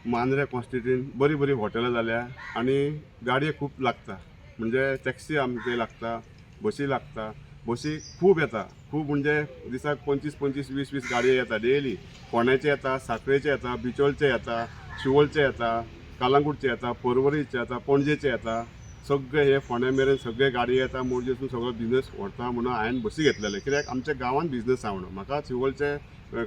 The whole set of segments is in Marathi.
मांद्रे कॉन्स्टिट्युएंसीन बरी बरी हॉटेलां जाल्या आनी गाडये खूब लागता. म्हणजे टॅक्सी आमचे लागता, बसी लागता. बसी खूब येता, खूब म्हणजे दिसाक 25-25, 20-20 गाडयो येता डेली. फोंड्याचे येता, सांखळेचे येता, बिचोलचे येता, शिवोलचे येता, कालांगूटचे येता, पर्वरीचे येता, पणजेचे येता. सगळे हे फोंड्या मेरेन सगळे गाडये येता. मोरजेसून सगळो बिझनस व्हरता म्हणून हांवें बसी घेतलेले. कित्याक आमच्या गांवांत बिझनस आहा म्हणून. म्हाका शिवोलचे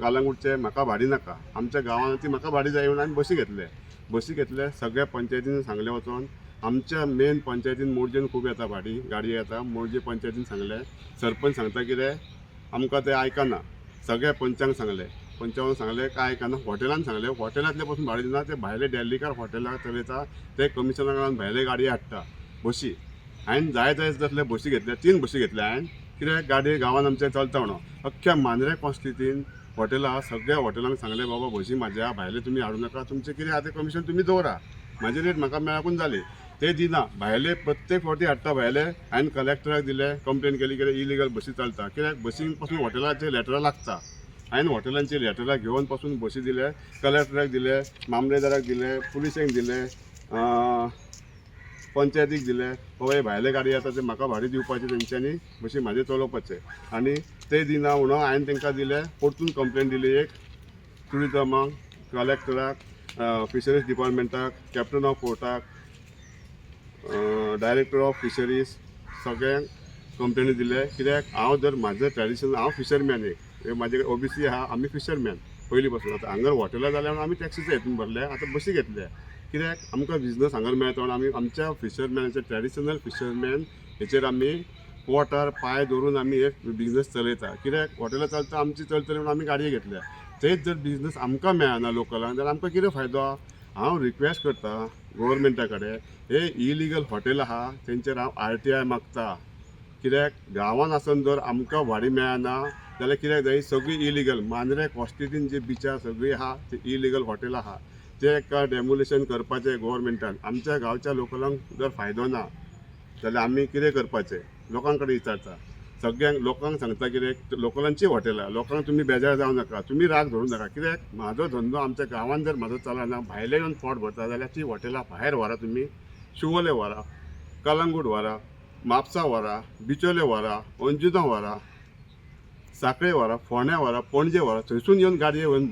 कालांगूटचे म्हाका भाडी नाका. आमच्या गांवांत ती म्हाका भाडी जाय म्हणून हांवें बसी घेतले. सगळ्या पंचायतीन सांगले वचोन आमच्या मेन पंचायतीन मोरजेन खूब येता भाडी गाडये येता. मोरजे पंचायतीन सांगले, सरपंच सांगता कितें आमकां ते आयकना. सगळ्या पंचांक सांगले, पंचांक सांगले काय आयकना. हॉटेलान सांगले, हॉटेलांतले पासून भाडी दिना. ते भायले दिल्लीकार हॉटेलां चलयता ते कमिशनाक लागून भायले गाडये हाडटा बसी. हांवें जाय तसले बसी घेतल्या, 3 बसी घेतल्या हांवें. कित्याक गाडी गांवांत आमच्या चलता म्हणून. अख्ख्या मांद्रे कॉन्स्टिट्युएंसीन हॉटेलां सगळ्या हॉटेलांक सांगले बाबा बसी म्हाज्या भायले तुमी हाडूं नाका. तुमचें कितें आतां कमिशन तुमी दवरा. म्हाजी रेट म्हाका मेळकून जाली. ते दिना. भायले प्रत्येक फावटी हाडटा भायले. हांवें कलेक्टराक दिले, कंप्लेन केली कितें इलिगल बसी चलता. कित्याक बसीन पासून हॉटेलाचे लेटरां लागता. हांवें हॉटेलांची लेटरां घेवन पासून बसी दिले, कलेक्टराक दिले, मामलेदाराक दिले, पुलिसेक दिले, पंचायतीक दिले. बाबा हे भायले गाडी येता ते म्हाका भाडी दिवपाची, तेंच्यांनी बसी म्हाजे चलोवपाचे. आनी ते दिना म्हणून हांवें तांकां दिले. परतून कंप्लेन दिली एक टुरिजमाक, कलेक्टराक, फिशरीज डिपार्टमेंटाक, कॅप्टन ऑफ पोर्टाक, डायरेक्टर ऑफ फिशरीज, सगळ्यांक कंप्लेनी दिले. कित्याक हांव जर म्हाजें ट्रेडिशनल, हांव फिशरमॅन एक म्हाजे ओबीसी आहा, आमी फिशरमॅन पयलीं पासून. आतां हांगर हॉटेलां जाल्या म्हणून आमी टॅक्सीचे हितून भरले, आतां बसी घेतल्या. कित्याक आमकां बिझनस हांगर मेळटा म्हणून आमी आमच्या फिशरमॅनाचे ट्रेडिशनल फिशरमॅन हेचेर आमी पोटार पांय दवरून आमी हे बिझनस चलयता. कित्याक हॉटेलां चलता आमची चलतली म्हणून आमी गाडये घेतल्या. तेच जर बिझनस आमकां मेळना लोकलांक जाल्यार आमकां कितें फायदो. हांव रिक्वेस्ट करता गव्हर्मेंटा कडेन, हे इलिगल हॉटेल आहा तेंचेर हांव RTI मागता. कित्याक गांवांत आसून जर आमकां भाडी मेळना जाल्यार कित्याक जाय, सगळी इलिगल मांद्रे कॉन्स्टिट्युएंसीन जी बिचार सगळी आहा ती इलिगल हॉटेल आहा. ते एका डेमोलिशन करपाचें गव्हर्मेंटान. आमच्या गांवच्या लोकलांक जर फायदो ना जाल्यार आमी कितें करपाचें. लोकां कडेन विचारता, सगळ्यांक लोकांक सांगता कितें लोकलांची हॉटेलां, लोकांक तुमी बेजार जावं नाका, तुमी राग धरूं नाका. कित्याक म्हाजो धंदो आमच्या गांवांत जर म्हाजो चलना, भायले येवन पोट भरता जाल्यार ती हॉटेलां भायर व्हरा. तुमी शिवोले व्हरा, कलंगूट व्हरा, म्हापसा व्हरा, बिचोले व्हरा, अंजुना व्हरा, सांखळे व्हरा, फोंड्या व्हरा, पणजे व्हरा. थंयसून येवन गाडये येवन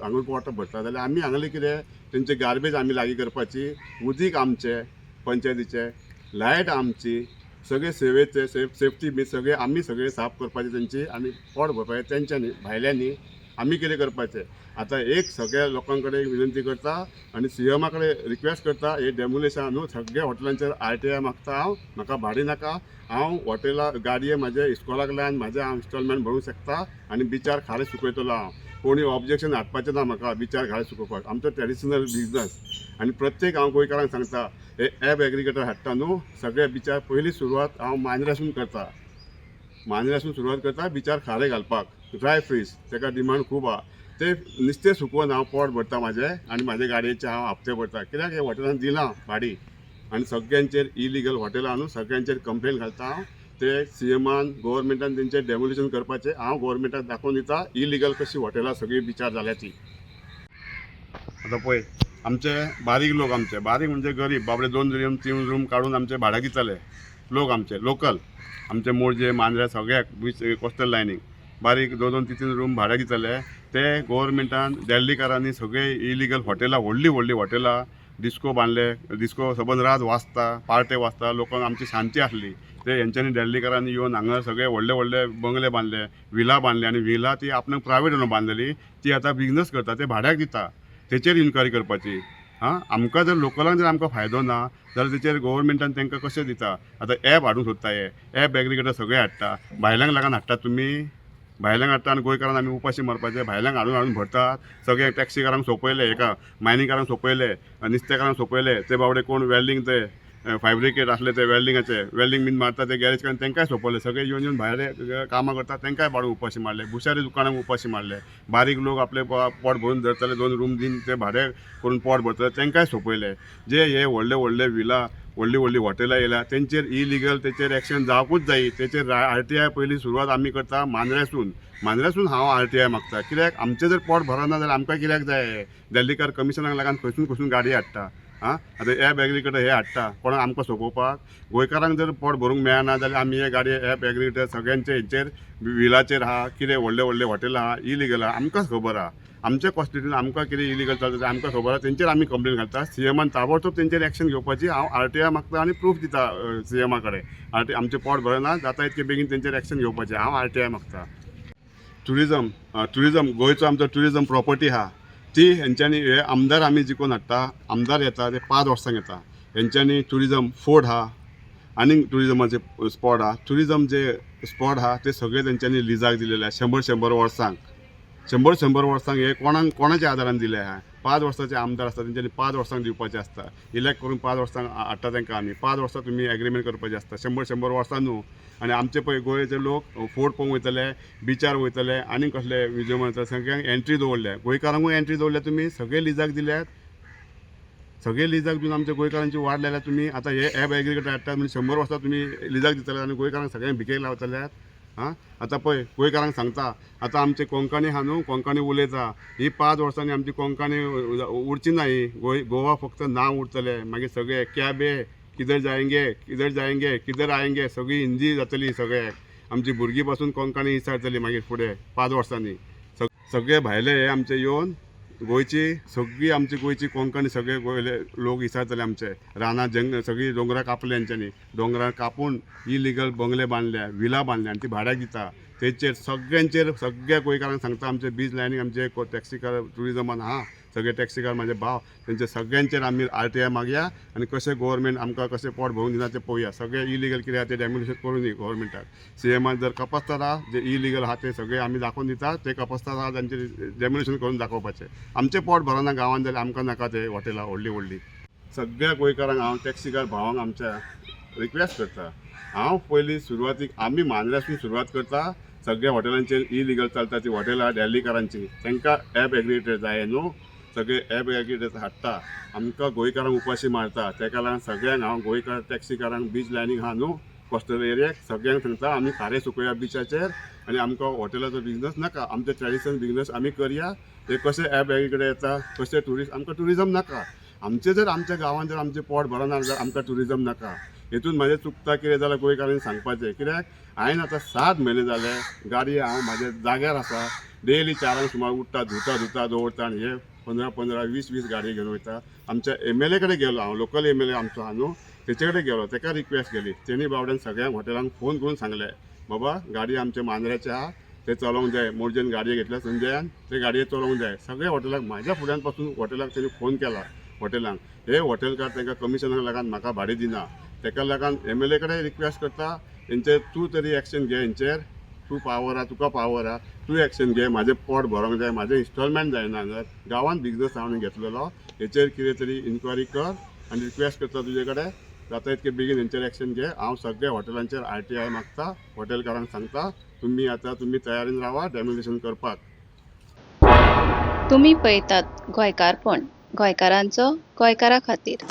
हांगा पोटां भरता जाल्यार आमी हांगले कितें तेंचे गार्बेज आमी लागीं करपाची, उदीक आमचें पंचायतीचें, लायट आमची, सगळे सेवेचे सेफ्टी बी सगळे आमी सगळे साफ करपाचे तेंची आनी पोट भरपाचें तेंच्यांनी भायल्यांनी. आमी कितें करपाचें. आतां एक सगळ्या लोकां कडेन विनंती करता आनी CMा कडेन रिक्वेस्ट करता, हे डेमोलेशन न्हू सगळ्या हॉटेलांचेर RTI मागता हांव. म्हाका भाडी नाका. हांव हॉटेलां गाडये म्हाजे इस्कॉलाक लायन म्हाजे हांव इन्स्टॉलमेंट भरूंक शकता आनी बिचार खारे सुकयतलो हांव. कोणी ऑब्जेक्शन हाडपाचें ना म्हाका बिचार खारे सुकोवपाक. आमचो ट्रेडिशनल बिझनस. आनी प्रत्येक हांव गोंयकारांक सांगता, हे ॲप एग्रिगेटर हाडटा न्हू सगळे बिचार पयली सुरवात हांव मांद्रेसून करता. मांद्रेसून सुरवात करता बिचार खारे घालपाक. ड्राय फीश तेका डिमांड खूब आहा. ते नुस्तें सुकोवन हांव पोट भरता म्हाजें आनी म्हाजे गाडयेचे हांव हप्ते भरता. कित्याक हे हॉटेलान दिलां भाडी आनी सगळ्यांचेर इलिगल हॉटेलां न्हू सगळ्यांचेर कंप्लेन घालता हांव. ते CMान गव्हर्मेंटान तेंचेर डेमोलिशन करपाचें. हांव गव्हर्मेंटाक दाखोवन दिता इलिगल कशी हॉटेलां सगळी बिचार जाल्या ती. आतां पळय आमचे बारीक लोक, आमचे बारीक म्हणजे गरीब बाबडे 2 रूम 3 रूम काडून आमचे भाड्याक दिताले लोक, आमचे लोकल, आमचे मोरजे मांद्रे सगळ्याक बीच कोस्टल लायनीक बारीक 2-2, 3-3 रूम भाड्याक दिताले. ते गव्हर्मेंटान दिल्लीकारांनी सगळे इलिगल हॉटेलां व्हडली व्हडली हॉटेलां डिस्को बांदले. डिस्को सबंद रात वाजता, पार्टे वाजता, लोकांक आमची शांती आसली. ते हेंच्यांनी दिल्लीकारांनी येवन हांगा सगळे व्हडले व्हडले बंगले बांदले, विला बांदले आनी विला ती आपणाक प्रायवेट म्हणून बांदलेली. ती आतां बिझनस करता, ते भाड्याक दिता. तेचेर इन्क्वायरी करपाची. आमकां जर लोकलांक जर आमकां फायदो ना जाल्यार तेचेर गव्हर्मेंटान तांकां कशें दिता. आतां ॲप हाडूंक सोदता, हे ॲप एग्रिगेटर सगळे हाडटा. भायल्यांक लागून हाडटात तुमी, भायल्यांक हाडटा आनी गोंयकारांक आमी उपाशी मारपाचे. भायल्यांक हाडून भरतात. सगळे टॅक्सीकारांक सोंपयले, हेका मायनिंगकारांक सोंपयले, नुस्तेकारांक सोंपयले. ते बाबडे कोण वेल्डिंग ते फायब्रिकेट आसले ते वेल्डिंगाचे वेल्डिंग बीन मारता ते गॅरेजकारान तेंकांय सोंपयले. सगळे येवन भायले कामां करतात तेंकांय पाडून उपाशी मारले. भुशारी दुकानांक उपाशी मारले. बारीक लोक आपले पोट भरून धरताले, 2 रूम दिन ते भाडे करून पोट भरतले तेंकांय सोंपयले. जे हे व्हडले व्हडले विला व्हडली व्हडली हॉटेलां येयल्या तेंचेर इलिगल तेचेर एक्शन जावपूच जायी. तेचेर RTI पयलीं सुरवात आमी करता मांद्र्यासून हांव RTI मागता. कित्याक आमचें जर पोट भरना जाल्यार आमकां कित्याक जाय? दिल्लीकार कमिशनाक लागून खंयसून गाडी हाडटा. आतां ॲप एग्रिगेटर हे हाडटा कोणाक आमकां सोंपोवपाक. गोंयकारांक जर पोट भरूंक मेळना जाल्यार आमी हे गाडी ॲप एग्रिगेटर सगळ्यांचे हेचेर व्हिलाचेर आहा, कितें व्हडले हॉटेलां आहा इलिगल आहा आमकांच खबर आहा. आमच्या कॉन्स्टिट्युशन आमकां कितें इलिगल चलता तें आमकां खबर आहा. तेंचेर आमी कंप्लेन घालता. CMान ताबडतोब तेंचेर एक्शन घेवपाची हांव RTI मागता आनी प्रूफ दिता CMा कडेन. आमचें पोट भरना जाता इतके बेगीन तेंचेर एक्शन घेवपाचें हांव RTI मागता. ट्युरिजम गोंयचो आमचो ट्युरिजम प्रॉपर्टी आहा ती हेंच्यांनी हे आमदार आमी जिखून हाडटा. आमदार येता ते 5 वर्सांक येता. हेंच्यांनी ट्युरिजम फोर्ट आहा आनीक ट्युरिजमाचे स्पॉट आहा. ट्युरिजम जे स्पॉट आहा ते सगळे तेंच्यांनी लिजाक दिलेले आहा 100 वर्सांक. 100 वर्सांक हे कोणाच्या आदारान दिले आहा? 5 वर्साचे आमदार आसता तेंच्यांनी 5 वर्सांक दिवपाचे आसता. इलेक्ट करून 5 वर्सांक हाडटा तेंकां आमी. 5 वर्सां तुमी एग्रीमेंट करपाचें आसता. 100 वर्सां न्हू. आनी आमचे पळय गोंयचे लोक फोर्ट पळोवंक वयतले, बिचार वयतले आनी कसले म्युजियम वयतले सगळ्यांक एंट्री दवरल्या. गोंयकारांकूय एंट्री दवरल्या तुमी. सगळे लिजाक दिल्यात. सगळे लिजाक दिवन आमच्या गोंयकारांची वाट लायल्या तुमी. आतां हे ॲप एग्रिगेटर हाडटात म्हणजे 100 वर्सां तुमी लिजाक दितले आनी गोंयकारांक सगळ्यांक भिकेक लावतल्यात. आतां पळय गोंयकारांक सांगता आतां आमचे कोंकणी आहा न्हू कोंकणी उलयता ही 5 वर्सांनी आमची कोंकणी उरची ना. ही गोवा फक्त नांव उरतलें. मागीर सगळे कॅबे किधर जाएंगे किधर आएंगे सगळी हिंदी जातली. सगळ्याक आमची भुरगीं पासून कोंकणी विचारतली मागीर फुडें 5 वर्सांनी. सगळे भायले हे आमचे येवन गोंयची सगळी आमची गोंयची कोंकणी सगळे गोंयले लोक विचारतले. आमचे रानां सगळी दोंगरां कापले हेंच्यांनी. दोंगरां कापून इलिगल बंगले बांदल्या, विला बांदल्या आनी ती भाड्याक दिता. तेचेर सगळ्यांचेर सगळ्या गोंयकारांक सांगता आमचे बीच लायनीक आमचे टॅक्सीकार ट्युरिजमान आहा सगळे टॅक्सीकार म्हाजे भाव तेंचे सगळ्यांचेर आमी RTI मागया आनी कशें गव्हर्मेंट आमकां कशें पोट भरूंक दिना तें पळोवया. सगळे इलिगल कितें आहा तें डॅम्युलेशन करून दी गव्हर्मेंटाक. CMान जर कपासतात आहा जे इलिगल आहा ते सगळे आमी दाखोवन दिता. ते कपासतात आहा तांचेर डॅम्युलेशन करून दाखोवपाचें. आमचें पोट भरना गांवांत जाल्यार आमकां नाका ते हॉटेलां व्हडली. सगळ्या गोंयकारांक हांव टॅक्सीकार भावांक आमच्या रिक्वेस्ट करता. हांव पयलीं सुरवातीक आमी मांद्र्यासून सुरवात करता. सगळ्या हॉटेलांचेर इलिगल चलता ती हॉटेलां दिल्लीकारांची तांकां ॲप एग्रिगेटर जाय न्हू. सगळे ॲप एग्रिगेटर हाडटा आमकां गोंयकारांक उपाशी मारता. तेका लागून सगळ्यांक हांव गोंयकार टॅक्सीकारांक बीच लायनीक आहा न्हू कोस्टल एरियाक सगळ्यांक सांगता आमी खारे सुकया बिचाचेर आनी आमकां हॉटेलाचो बिझनस नाका. आमचे ट्रॅडिशनल बिझनस आमी करया. ते कशें ॲप एग्रिगेटर येता कशें ट्युरिस्ट आमकां ट्युरिजम नाका. आमचे जर आमच्या गांवांत जर आमचें पोट भरना जाल्यार आमकां ट्युरिजम नाका. हेतून म्हाजें चुकता कितें जाल्यार गोंयकारांनी सांगपाचें. कित्याक हांवें आतां 7 म्हयने जाले गाडी हांव म्हाज्या जाग्यार आसा. डेली 4 सुमार उठ्ठा धुता दवरता आनी हे 15 20 गाडी घेवन वयता. आमच्या MLA कडेन गेलो हांव. लोकल MLA आमचो आहा न्हू तेचे कडेन गेलो. तेका रिक्वेस्ट केली. तेणी बावड्यान सगळ्यांक हॉटेलांक फोन करून सांगलें बाबा गाडी आमचे मांद्र्याचे आहा ते चलोवंक जाय. मोर्जेन गाडये घेतल्या संजयान ते गाडये चलोवंक जाय. सगळ्या हॉटेलाक म्हाज्या फुड्यान पासून हॉटेलाक तेणी फोन केला. हॉटेलांक हे हॉटेलकार तांकां कमिशनाक लागून म्हाका भाडें दिना. तेका लागून MLA कडेन रिक्वेस्ट करता हेंचेर तूं तरी एक्शन घे. हेंचेर तूं पावर आहा तुका पावर आहा तूं एक्शन घे. म्हाजें पोट भरोंक जाय. म्हाजें इन्स्टॉलमेंट जायना हांगा गांवांत बिझनस हांवें घेतलेलो. हेचेर कितें तरी इन्क्वायरी कर आनी रिक्वेस्ट करता तुजे कडेन जाता इतके बेगीन हेंचेर एक्शन घे. हांव सगळ्या हॉटेलांचेर RTI मागता. हॉटेलकारांक सांगता तुमी तयारीन रावा डॅम्युलेशन करपाक. तुम्ही पळयतात गोंयकारपण गोंयकारांचो गोंयकारा खातीर.